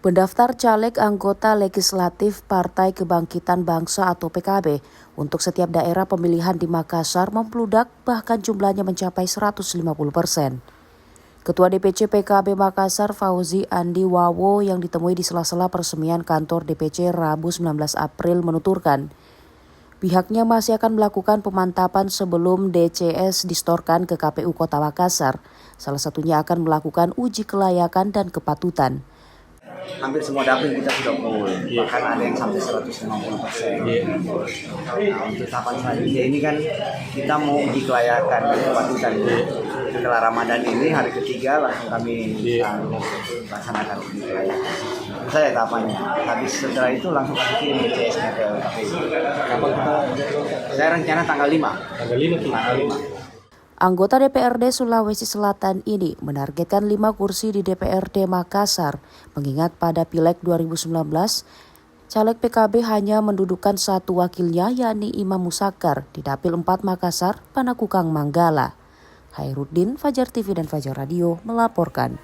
Pendaftar caleg anggota legislatif Partai Kebangkitan Bangsa atau PKB untuk setiap daerah pemilihan di Makassar membludak, bahkan jumlahnya mencapai 150%. Ketua DPC PKB Makassar Fauzi Andi Wawo yang ditemui di sela-sela peresmian kantor DPC Rabu 19 April menuturkan, pihaknya masih akan melakukan pemantapan sebelum DCS distorkan ke KPU Kota Makassar. Salah satunya akan melakukan uji kelayakan dan kepatutan. Hampir semua dapil kita sudah full, bahkan ada yang sampai 150%. Nah, untuk tahapan selanjutnya ini kan kita mau uji kelayakan dan kepatutan. Setelah Ramadan ini hari ketiga langsung kami laksanakan uji kelayakan. Itu saja tahapannya. Habis setelah itu langsung kami kirim DCS-nya ke KPU. Kapan kita? Saya rencana tanggal 5. Tanggal 5. Anggota DPRD Sulawesi Selatan ini menargetkan 5 kursi di DPRD Makassar, mengingat pada Pileg 2019, caleg PKB hanya mendudukan satu wakilnya, yakni Imam Musakar di Dapil 4 Makassar, Panakukang Manggala. Khairuddin, Fajar TV dan Fajar Radio melaporkan.